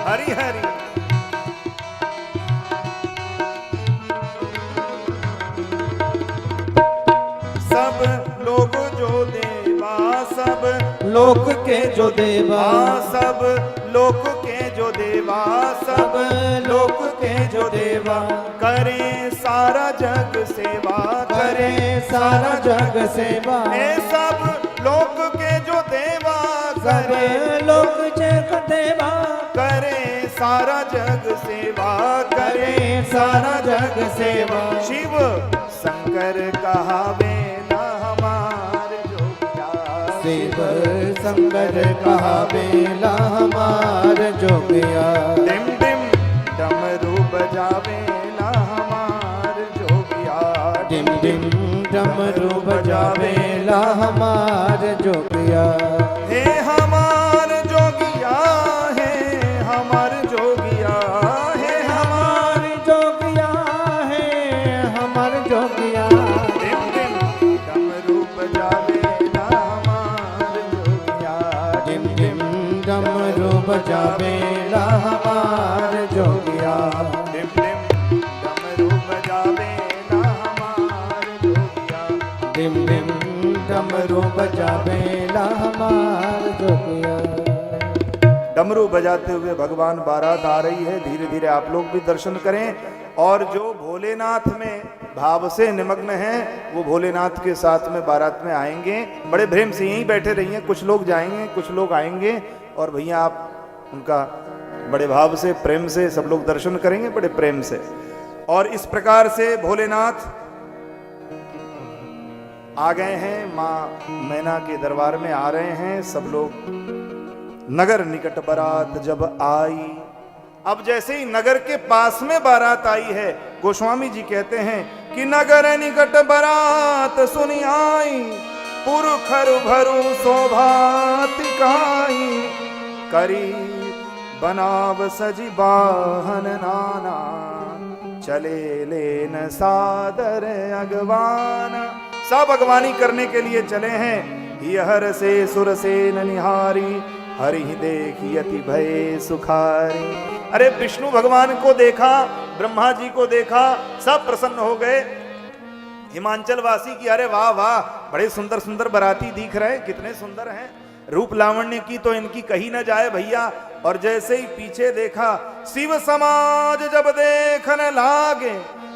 हरि हरि। सब लोग जो देवा, सब लोक के जो देवा, सब लोक के जो देवा, सब लोक के जो देवा, करे सारा जग सेवा, करे सारा जग सेवा। ए सब लोक के जो देवा, सब लोक जग देवा, करे सारा जग सेवा, करे सारा जग सेवा। शिव शंकर कहावे न हमार जोगिया, शिव शंकर कहावेला हमार जोगिया। डिम डिम डमरू बजावे न हमार जोगिया, डिम डिम डमरू बजावेला हमार जोगिया। हे हमार जोगिया, हे हमार जोगिया, हे हमार जोगिया है हमार जोगिया। डिम डिम डमरू बजावे न हमार जोगिया, डिम डिम डमरू बजावेला हमार जोगिया। डिम डिम डमरू बजावे न हमार जोगिया। डिम डिम डमरू बजावेला हमार जोगिया। डमरू बजाते हुए भगवान बारात आ रही है। धीरे धीरे आप लोग भी दर्शन करें, और जो भोलेनाथ में भाव से निमग्न हैं वो भोलेनाथ के साथ में बारात में आएंगे। बड़े प्रेम से यहीं बैठे रहिए, कुछ लोग जाएंगे कुछ लोग आएंगे, और भैया आप उनका बड़े भाव से प्रेम से सब लोग दर्शन करेंगे बड़े प्रेम से। और इस प्रकार से भोलेनाथ आ गए हैं, माँ मैना के दरबार में आ रहे हैं सब लोग। नगर निकट बारात जब आई, अब जैसे ही नगर के पास में बारात आई है, गोस्वामी जी कहते हैं कि नगर निकट बारात सुनी आई, पुरखर भरु शोभातिकाई, करी बनाव सजी बाहन नाना, चले लेन सादर अगवाना। सब अगवानी करने के लिए चले हैं। यहर से सुर से निहारी, हरि देखी अति भय सुखारी। अरे विष्णु भगवान को देखा, ब्रह्मा जी को देखा, सब प्रसन्न हो गए। हिमांचल वासी की अरे वाह वाह, बड़े सुंदर सुंदर बराती दिख रहे हैं, कितने सुंदर हैं, रूप लावण्य की तो इनकी कही न जाए भैया। और जैसे ही पीछे देखा, शिव समाज जब देखने लागे,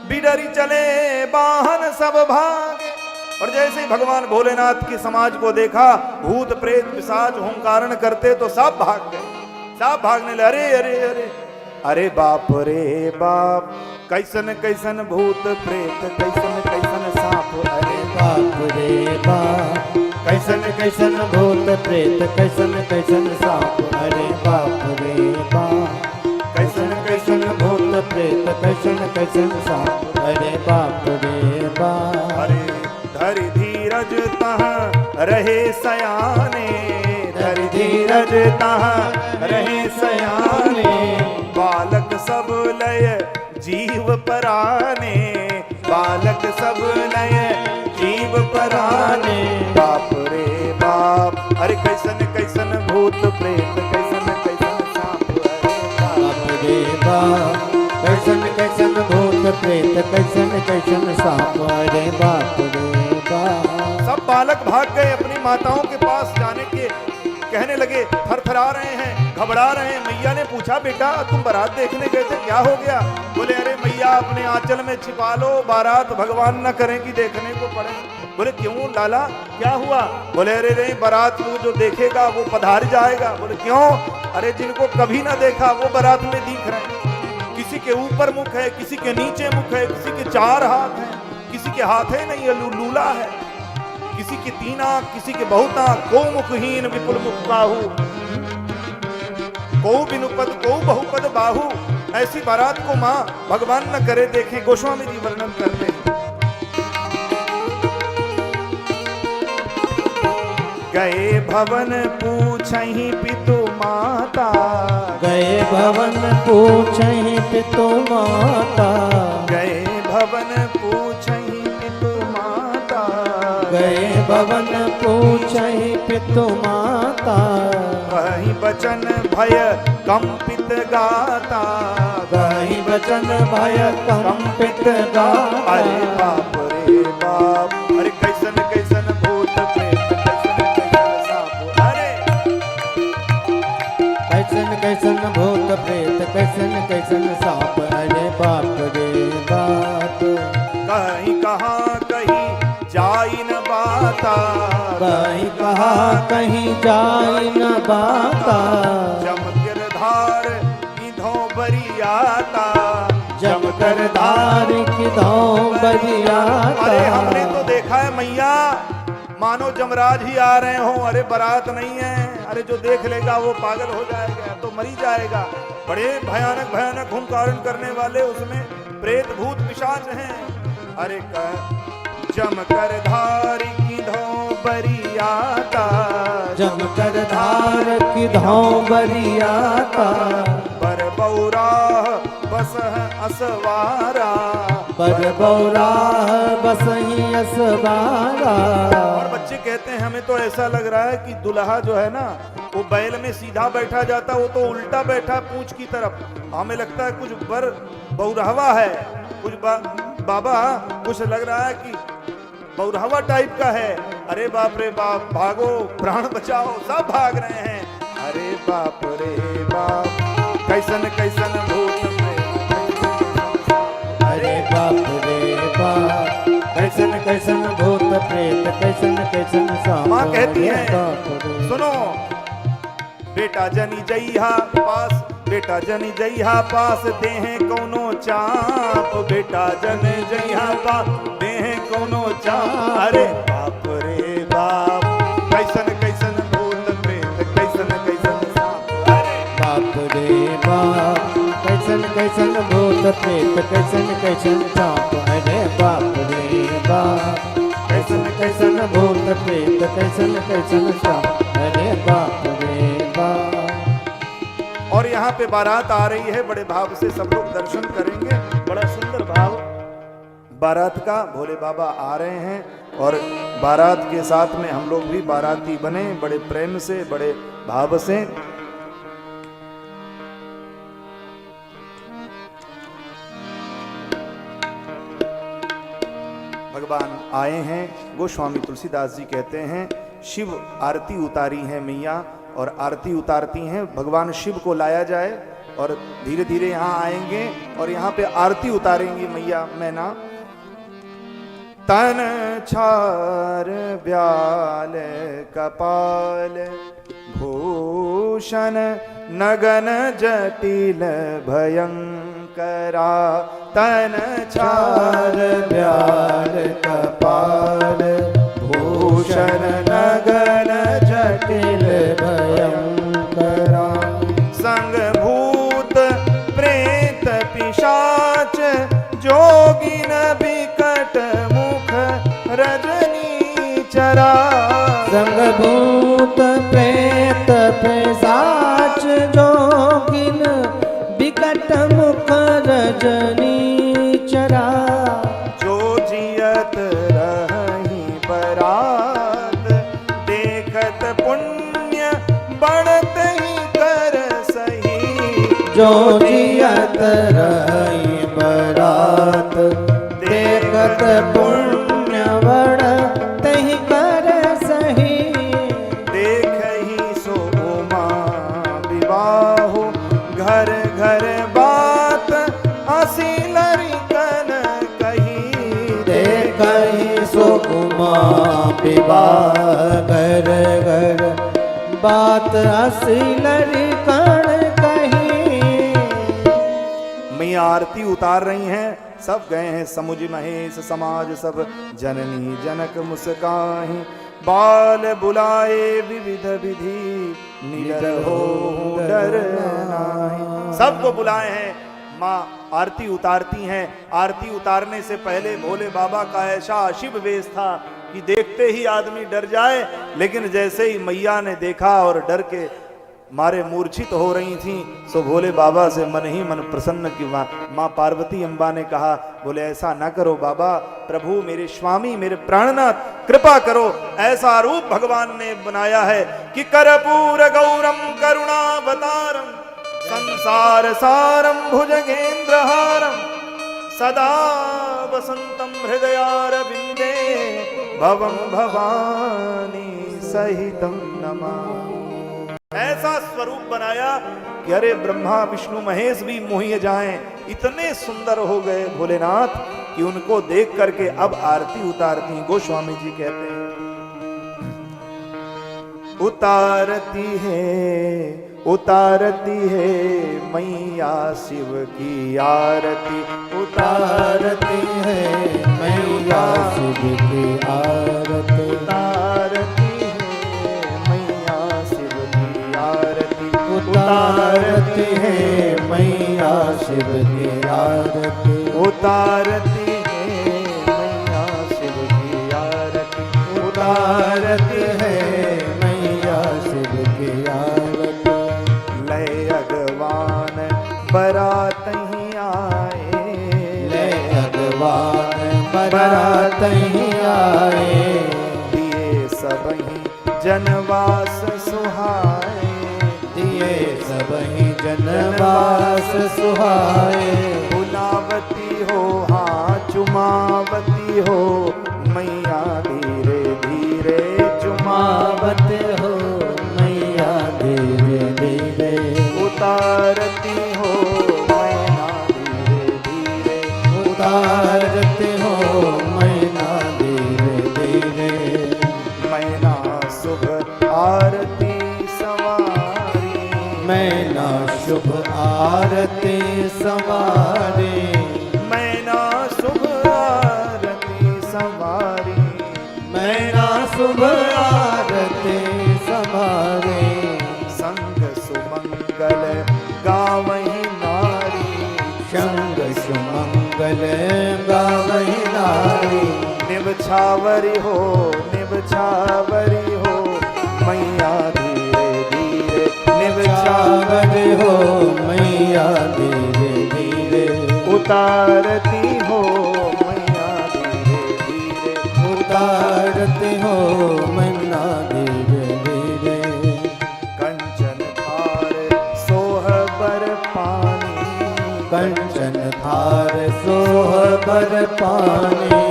बिडरी चले बाहन सब भागे। और जैसे ही भगवान भोलेनाथ की समाज को देखा, भूत प्रेत पिशाच हुंकारण करते तो सब भाग गए, सब भागने लगे। अरे अरे अरे अरे बाप रे बाप, कैसन कैसन भूत प्रेत, कैसन कैसन सांप, अरे बाप रे बाप, कैसन कैसन भूत प्रेत, कैसन कैसन सांप, अरे बाप रे बाप, कैसन कैसन भूत प्रेत, कैसन कैसन सांप, अरे बाप रे बाप। अरे धरि धीरज तहाँ रहे सयाने, धरि धीरज तहाँ रहे सयाने, बालक सब लय जीव पराने, बालक सब लय जीव पराने। बाप रे बाप, अरे कैसन कैसन भूत प्रेत, कैसन कैसन सांप, अरे बाप रे बाप, कैसन कैसन भूत प्रेत, कैसन कैसन सांप, अरे बाप रे बाप। सब बालक भाग गए अपनी माताओं के पास जाने के, कहने लगे, थरथरा रहे हैं, घबरा रहे हैं। मैया ने पूछा, बेटा तुम बारात देखने गए थे, क्या हो गया? बोले अरे मैया अपने आंचल में छिपा लो, बारात भगवान न करें कि देखने को पड़े। बोले क्यों लाला, क्या हुआ? बोले अरे नहीं, बारात को जो देखेगा वो पधार जाएगा। बोले क्यों? अरे जिनको कभी ना देखा वो बारात में दिख रहे हैं। किसी के ऊपर मुख है, किसी के नीचे मुख है, किसी के 4 हाथ हैं, किसी के हाथ है नहीं, लूला है, किसी की 3 आंख, किसी के बहुत आंख, को मुखहीन विपुल मुख बाहु, को बिनुपद को बहुपद बाहु। ऐसी बारात को माँ भगवान न करे देखें। गोस्वामी जी वर्णन करते हैं, गए भवन पूछहि पितु माता, गए भवन पूछहि पितु माता, गए भवन पूछहि पितु माता, गए पवन पूछहि पितु माता, कहीं बचन भय कंपित गाता, कहीं बचन भय कंपित गाता। अरे बाप रे बाप, अरे कैसन कैसन भूत प्रेत, कैसन कैसन सांप, अरे कैसन कैसन भूत प्रेत, कैसन कैसन सांप, अरे बाप रे बाप। कहीं कहाँ कहीं जाई न बाता, कहीं कहा कहीं जाई न बाता, जम गिरधार इधो बरियाता, जम कर धार की धौ बरियाता। अरे हमने तो देखा है मैया, मानो जमराज ही आ रहे हो, अरे बारात नहीं है, अरे जो देख लेगा वो पागल हो जाएगा, तो मरी जाएगा। बड़े भयानक भयानक हुंकारण करने वाले उसमें प्रेत भूत पिशाच हैं। अरे जम कर धार की धो बरियाता, जम कर धार की धौ बरियाता, बर बौरा बस असवारा, पर बौरा बसही असवारा। और बच्चे कहते हैं हमें तो ऐसा लग रहा है कि दुल्हा जो है ना वो बैल में सीधा बैठा जाता, वो तो उल्टा बैठा पूंछ की तरफ। हमें लगता है कुछ बर बौरहवा है, कुछ बाबा कुछ लग रहा है कि बौरहवा टाइप का है। अरे बाप रे बाप, भागो प्राण बचाओ, सब भाग रहे हैं। अरे बाप रे बाप, कैसन कैसन भूत प्रेत, अरे बाप रे बाप, कैसन कैसन भूत प्रेत, कैसन कैसन सांप। माँ कहती अरे है बाप रे। सुनो बेटा जनी जइहा पास, बेटा जनी जइहा पास देहे कौनो चाप, बेटा जन जइहा पास देहे कौनो चाप। अरे बाप रे बाप, कैसन कैसन भूत प्रेत, कैसन कैसन सांप। अरे बाप रे बाप, कैसन कैसन भूत प्रेत, कैसन कैसन सांप। अरे बाप रे बाप, कैसन कैसन भूत प्रेत, कैसन कैसन सांप। अरे बाप रे बाप। और यहाँ पे बारात आ रही है, बड़े भाव से सब लोग दर्शन करेंगे। बड़ा सुंदर भाव बारात का, भोले बाबा आ रहे हैं और बारात के साथ में हम लोग भी बाराती बने, बड़े प्रेम से, बड़े भाव से। भगवान आए हैं। गोस्वामी तुलसीदास जी कहते हैं शिव आरती उतारी है मैया, और आरती उतारती हैं भगवान शिव को लाया जाए, और धीरे धीरे यहाँ आएंगे और यहाँ पे आरती उतारेंगी मैया मैना। तन छार ब्याल कपाल भूषण नगन जटिल भयंकरा, तन चार ब्याल कपाल भूषण नगन जटिल भयंकरा, संग भूत प्रेत पिशाच जोगिन बिकट मुख रजनी चरा, संग भूत प्रेत पिशाच जोगिन बिकट मुख रजनी चरा, जो जियत रही बरात देखत पुण्य बढ़त ही कर सही, जो जियत रही बरात देखत पुण्य बढ़त ही कर सही, देख ही सो उमा विवाहो घर घर बात हसी लड़कन कही, देख ही सुकुमा विवाह घर घर बात हसी लड़कन कही। मैया आरती उतार रही हैं, सब गए हैं समुझ महेश समाज सब, जननी जनक मुस्काही बाल बुलाए विविध विधि निडर हो डर नाही। सबको बुलाए हैं, माँ आरती उतारती हैं। आरती उतारने से पहले भोले बाबा का ऐसा शिव वेश था कि देखते ही आदमी डर जाए, लेकिन जैसे ही मैया ने देखा और डर के मारे मूर्छित हो रही थी। सो भोले बाबा से मन ही मन प्रसन्न की माँ पार्वती अम्बा ने कहा, बोले ऐसा ना करो बाबा, प्रभु मेरे स्वामी मेरे प्राणनाथ कृपा करो। ऐसा रूप भगवान ने बनाया है कि कर्पूर गौरम करुणावतारम संसार सारम भुजगेंद्रहारम सदा वसंतम हृदयारविंदे भवम भवानी सहितम नमामि। ऐसा स्वरूप बनाया कि अरे ब्रह्मा विष्णु महेश भी मोहिए जाएं, इतने सुंदर हो गए भोलेनाथ कि उनको देख करके अब आरती उतारती। गोस्वामी जी कहते हैं, उतारती है मैया शिव की आरती, उतारती है मैया शिव की आरती, उतारती है मैया शिव की आरती, उतारती है मैया शिव की आरती, उतारती है मैया शिव की आरती, उतारती है मैया शिव की आरती। लय अगवान बरात ही आए, ले भगवान बरात ही आए, दिए सबही जनवास सुहाए, दिए सबही जनवास सुहाए। बुलावती हो हाँ चुमावती हो मैया धीरे धीरे मावत हो मैया धीरे धीरे, उतारती हो मैना धीरे धीरे, उतारते हो मैना धीरे धीरे। मैना शुभ आरती सवारी, मैना शुभ आरती सवारे, मैना शुभ आरती सवारी, मैना शुभ आरती सवारे। संग सुमंगल गावही नारी, शंग सुमंगल गावही नारी, निबछावरी हो मैया धीरे धीरे, निबछावर हो मैया धीरे धीरे, उतारती हो मैया धीरे धीरे, उतारते हो मैना धीरे धीरे। कंचन थार सोहबर पानी, कंचन थार सोहबर पानी,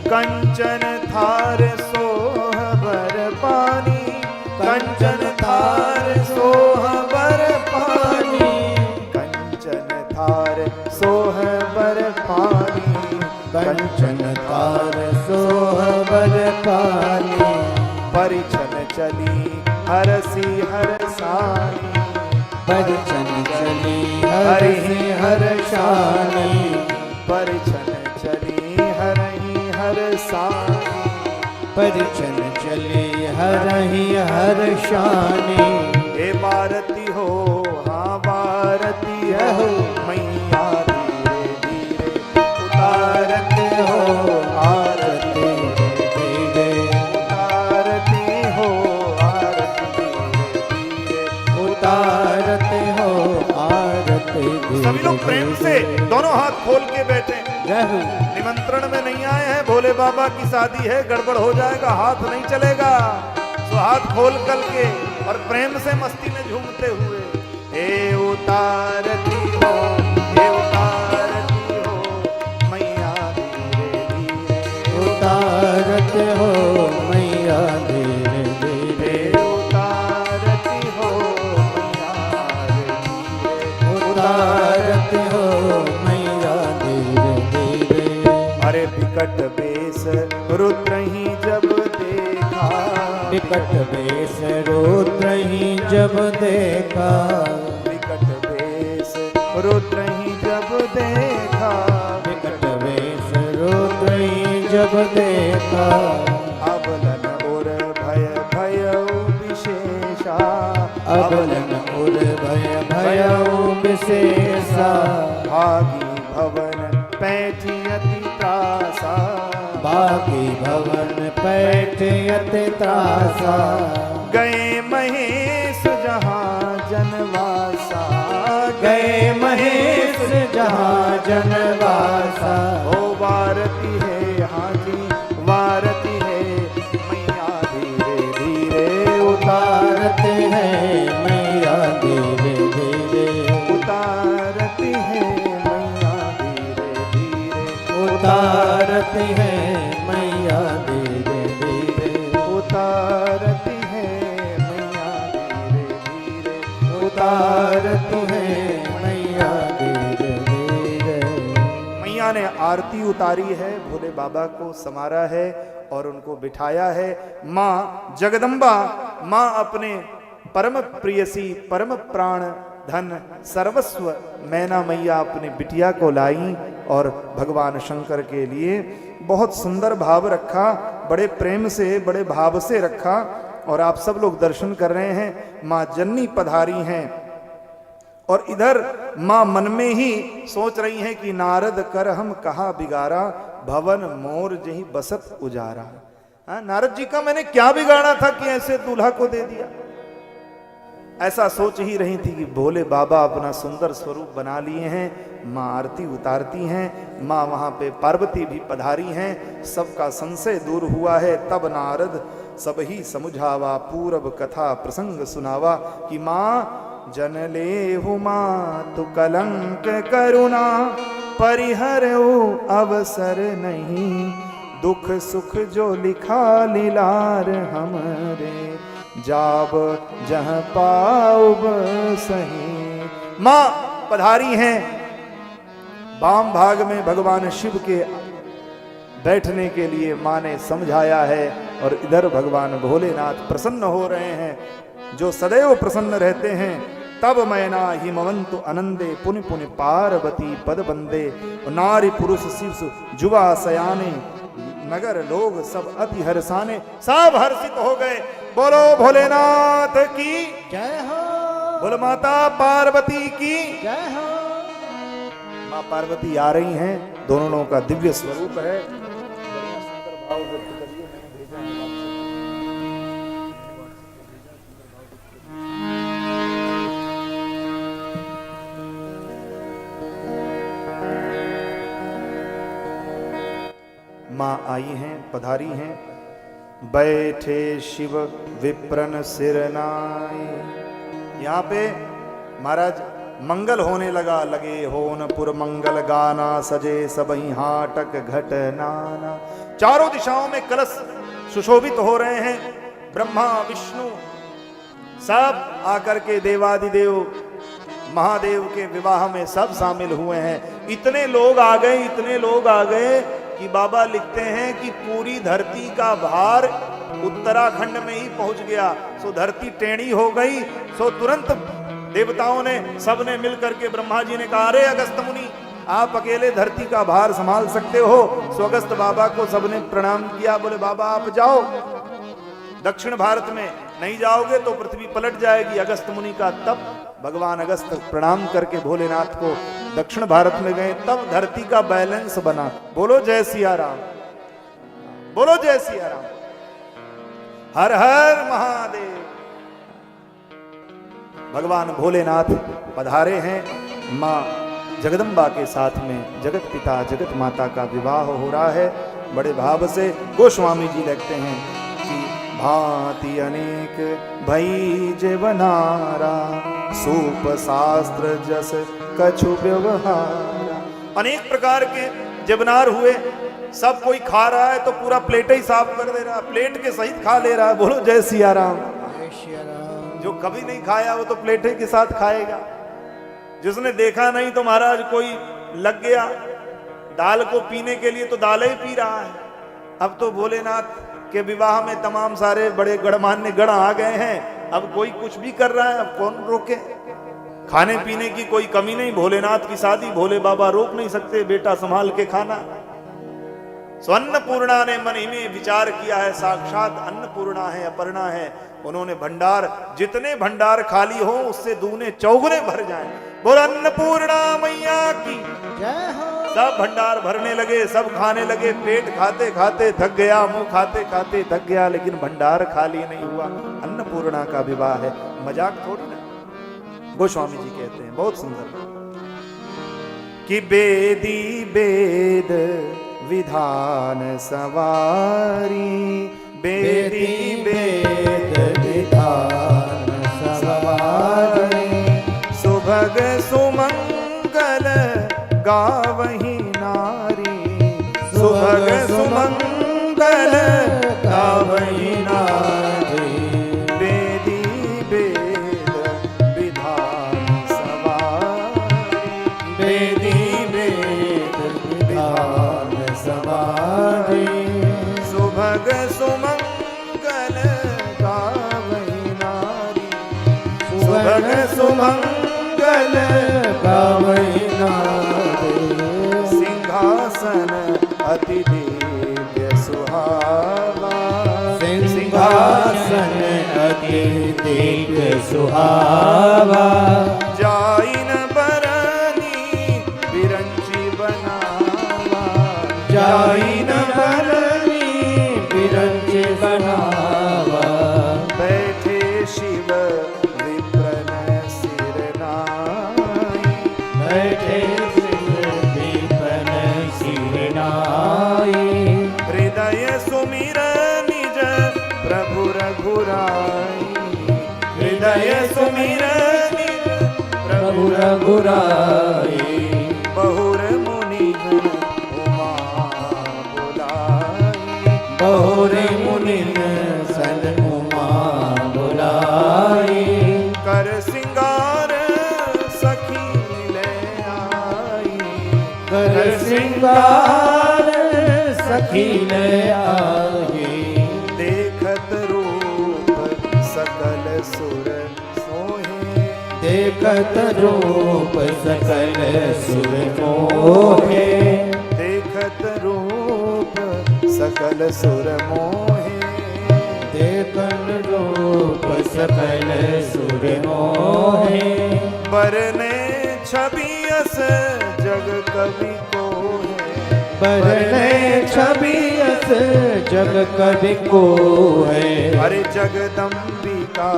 कंचन थार सोहबर पानी, कंचन थार सोहबर पानी, कंचन थार सोहबर पानी, कंचन थार सोहबर पानी। परिछन चली हरसी हरसानी, परिछन चली हरहि हरशानी, परिछन चली हरहि हरसानी, परिछन चली हरहि हरशानी। हे भारती हो हाँ भारती हो मैया धीरे धीरे, उतारते हो आरती धीरे, उतारती हो आरती धीरे, उतारते हो आरती धीरे। सभी लोग प्रेम से दोनों हाथ खोल के बैठे। जय हो। निमंत्रण में नहीं आए हैं, भोले बाबा की शादी है, गड़बड़ हो जाएगा, हाथ नहीं चलेगा। सो हाथ खोल कर के और प्रेम से मस्ती में झूमते हुए, हे उतारती हो मैया धीरे धीरे, उतारते हो मैया धीरे धीरे, उतारती हो मैया धीरे, उतारते हो मैया धीरे धीरे। अरे विकट बेस रुद्र ही जब देखा, विकट बेस रुद्र ही जब देखा, विकट बेस रुद्र ही जब देखा, विकट बेस रुद्र ही जब देखा। अबलन उर भय विशेषा, अबलन उर भय विशेषा, भागी भवन पैठी अति त्रासा, बागी भवन पैठ अति त्रासा। गए महेश जहाँ महेश जहाँ जनवासा। ओ वारती है हाँ जी वारती है मैया धीरे धीरे उतारते हैं मैया धीरे धीरे। उतारती है मैया धीरे धीरे। उतारती हैं मैया धीरे धीरे। उतारती है मैया धीरे धीरे। उतारती हैं मैया धीरे धीरे। मैया ने आरती उतारी है, भोले बाबा को समारा है और उनको बिठाया है। माँ जगदम्बा, माँ अपने परम प्रियसी परम प्राण धन सर्वस्व मैना मैया अपनी बिटिया को लाई और भगवान शंकर के लिए बहुत सुंदर भाव रखा, बड़े प्रेम से बड़े भाव से रखा। और आप सब लोग दर्शन कर रहे हैं, माँ जननी पधारी हैं और इधर माँ मन में ही सोच रही हैं कि नारद कर हम कहा बिगाड़ा, भवन मोर जही बसत उजारा। हाँ, नारद जी का मैंने क्या बिगाड़ा था कि ऐसे दूल्हा को दे दिया। ऐसा सोच ही रही थी कि भोले बाबा अपना सुंदर स्वरूप बना लिए हैं। माँ आरती उतारती हैं, माँ वहाँ पे पार्वती भी पधारी हैं, सबका संशय दूर हुआ है। तब नारद सब ही समझावा, पूर्व कथा प्रसंग सुनावा कि माँ जन ले हुमा तु कलंक करुणा, परिहरऊ अवसर नहीं, दुख सुख जो लिखा लीलार हमरे, जाब जह पाऊब सही। मां पधारी हैं वाम भाग में भगवान शिव के बैठने के लिए मां ने समझाया है और इधर भगवान भोलेनाथ प्रसन्न हो रहे हैं, जो सदैव प्रसन्न रहते हैं। तब मैना हिमवंतु आनंदे पुनि पुनि पार्वती पद बंदे, नारी पुरुष शिव जुवा सयाने, नगर लोग सब अति हर्षाने। सब हर्षित हो गए। बोलो भोलेनाथ की जय हो। बोलो माता पार्वती की जय हो। माँ पार्वती आ रही हैं, दोनों का दिव्य स्वरूप है। बढ़िया सुंदर भाव व्यक्त करिए, मैंने भेजा है WhatsApp। माँ आई हैं, पधारी हैं। बैठे शिव विप्रन सिरनाई। यहाँ पे महाराज मंगल होने लगा, लगे होन पुर मंगल गाना, सजे सबही हाटक घट नाना। चारों दिशाओं में कलश सुशोभित हो रहे हैं। ब्रह्मा विष्णु सब आकर के देवादिदेव महादेव के विवाह में सब शामिल हुए हैं। इतने लोग आ गए, इतने लोग आ गए कि बाबा लिखते हैं कि पूरी धरती का भार उत्तराखंड में ही पहुंच गया। सो धरती टेढ़ी हो गई। सो तुरंत देवताओं ने सबने मिलकर के ब्रह्मा जी ने कहा, अरे अगस्त मुनि आप अकेले धरती का भार संभाल सकते हो। सो अगस्त बाबा को सबने प्रणाम किया, बोले बाबा आप जाओ, दक्षिण भारत में नहीं जाओगे तो पृथ्वी पलट जाएगी। अगस्त मुनि का तप, भगवान अगस्त प्रणाम करके भोलेनाथ को दक्षिण भारत में गए, तब धरती का बैलेंस बना। बोलो जय सिया राम, बोलो जय सिया राम, हर हर महादेव। भगवान भोलेनाथ पधारे हैं। माँ जगदम्बा के साथ में जगत पिता जगत माता का विवाह हो रहा है। बड़े भाव से गोस्वामी जी लिखते हैं कि भांति अनेक भई जीवनारा, सूप शास्त्र जस कछु व्यवहारा। अनेक प्रकार के जीवनार हुए, सब कोई खा रहा है तो पूरा प्लेट ही साफ कर दे रहा है, प्लेट के सहित खा ले रहा है। बोलो जय सिया राम। जो कभी नहीं खाया वो तो प्लेट के साथ खाएगा। जिसने देखा नहीं तो महाराज कोई लग गया दाल को पीने के लिए तो दाल ही पी रहा है। अब तो भोलेनाथ के विवाह में तमाम सारे बड़े गणमान्य गण आ गए हैं, अब कोई कुछ भी कर रहा है, अब कौन रोके। खाने पीने की कोई कमी नहीं। भोलेनाथ की शादी भोले बाबा रोक नहीं सकते, बेटा संभाल के खाना। अन्नपूर्णा ने मन ही में विचार किया है, साक्षात अन्नपूर्णा है, अपर्णा है। उन्होंने भंडार, जितने भंडार खाली हो उससे दूने चौगुने भर जाएं। बोल अन्नपूर्णा मैया की जय हो। सब भंडार भरने लगे, सब खाने लगे। पेट खाते खाते थक गया, मुंह खाते खाते थक गया, लेकिन भंडार खाली नहीं हुआ। अन्नपूर्णा का विवाह है, मजाक थोड़ी ना। गोस्वामी जी कहते हैं बहुत सुंदर। कि बेदी वेद विधान सवारी, बेदी वेद विधान सवारी, सुभग सुमंगल गावही नारी, सुभग सुमंगल गावही नारी, बेदी वेद विधान सवारी, बेदी वेद विधान सवारी, सुभग सुमंगल गावही नारी, सुभग सुमंगल गावही नारी, सिंहासन अति दिव्य सुहावा, सिंहासन अति दिव्य सुहावा, जाइन बरनी बिरंची बनावा, जाइन बरनी बिरंची बनावा, बैठे शिव विप्रन सिर नाई, बैठे शिव दीपन सिरनाई, हृदय सुमिर निज प्रभु रघुराई, हृदय सुमिर निज प्रभु रघुराई, बहुर मुनि जन उमा बुलाई, बहुरे मुनिन सन उमा बुलाई, कर सिंगार सखी ले आई, कर श्रृंगार सखी ले आई, देखत रूप सकल सुर सोहे, देखत रूप सकल सुर मोहे, देखत रूप सकल सुर मोहे, देखन रूप सकल सुर मोहे, बरने छवि अस जग कवि को है, बरने छवि अस जग कवि को है, अरे जगदम्बिका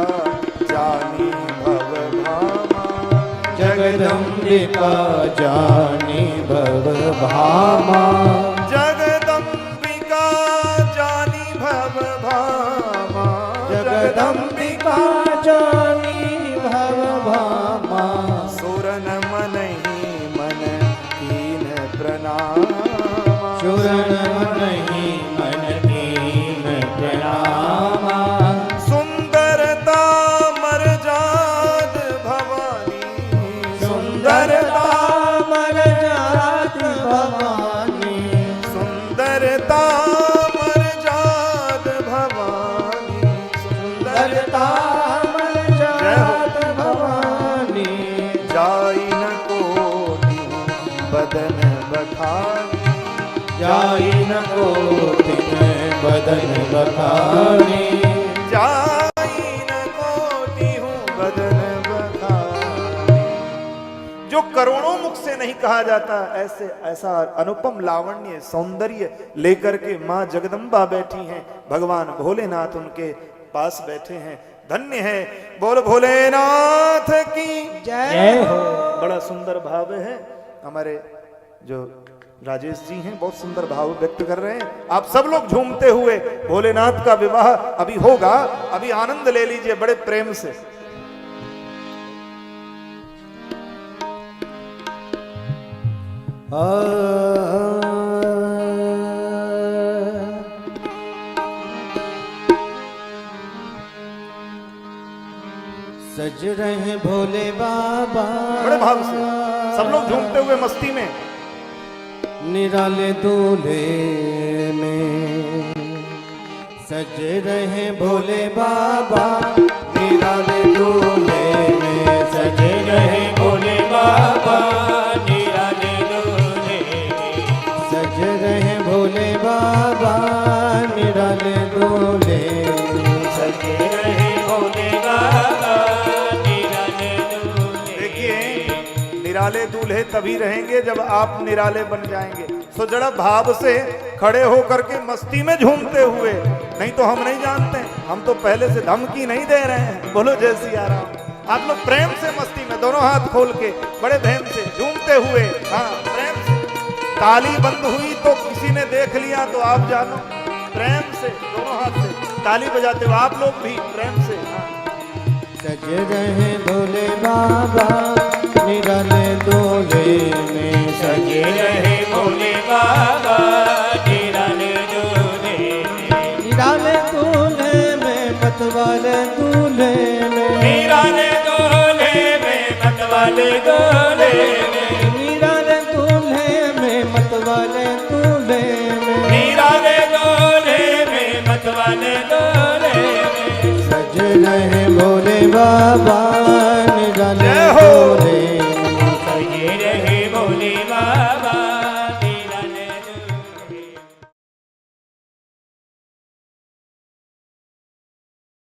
जानी भव भामा, जगदम्बिका जानी भव भामा, जगदम्बिका जानी भव भामा, जगदम्बिका जानी भव भामा, सुरन मनहि मन कीन प्रणामा, चूरण नहीं मन कीन प्रणामा, सुंदरता मरजाद भवानी, सुंदरता मर जात भवानी, सुंदरता मरजाद भवानी, सुंदरता मर जात भवानी, जाई न कोटि बदन बखानी, जाई न कोटिन बदन बखानी, जाई न कोटि बदन बखानी। जो करोड़ों मुख से नहीं कहा जाता, ऐसा अनुपम लावण्य सौंदर्य लेकर के माँ जगदम्बा बैठी हैं, भगवान भोलेनाथ उनके पास बैठे हैं। धन्य है, बोल भोलेनाथ की जय हो। बड़ा सुंदर भाव है। हमारे जो राजेश जी हैं बहुत सुंदर भाव व्यक्त कर रहे हैं। आप सब लोग झूमते हुए, भोलेनाथ का विवाह अभी होगा, अभी आनंद ले लीजिए बड़े प्रेम से। सज रहे भोले बाबा, बड़े भाव से सब लोग झूमते हुए मस्ती में। निराले दूल्हे में सज रहे भोले बाबा, निराले दूल्हे में सज रहे भोले बाबा, निराले दूल्हे में सज रहे भोले बाबा, निराले दूल्हे में सज रहे भोले बाबा, निराले दूल्हे। देखिए, निराले दूल्हे तभी रहेंगे जब आप निराले बन जाएंगे। तो जरा भाव से खड़े होकर के मस्ती में झूमते हुए, नहीं तो हम नहीं जानते, हम तो पहले से धमकी नहीं दे रहे हैं। बोलो जय सिया राम। आप लोग प्रेम से मस्ती में दोनों हाथ खोल के बड़े प्रेम से झूमते हुए हाँ प्रेम से। ताली बंद हुई तो किसी ने देख लिया तो आप जानो, प्रेम से दोनों हाथ से ताली बजाते हो आप लोग भी प्रेम से। हाँ। सज रहे भोले बाबा निराले दूल्हे में, सज रहे भोले बाबा निराले दूल्हे में, निराले दूल्हे में मतवाले दूल्हे में, निराले दूल्हे में मतवाले दूल्हे में, निराले दूल्हे में मतवाले दूल्हे में, निराले दूल्हे में मतवाले दूल्हे में, सज रहे भोले बाबा निराले जय हो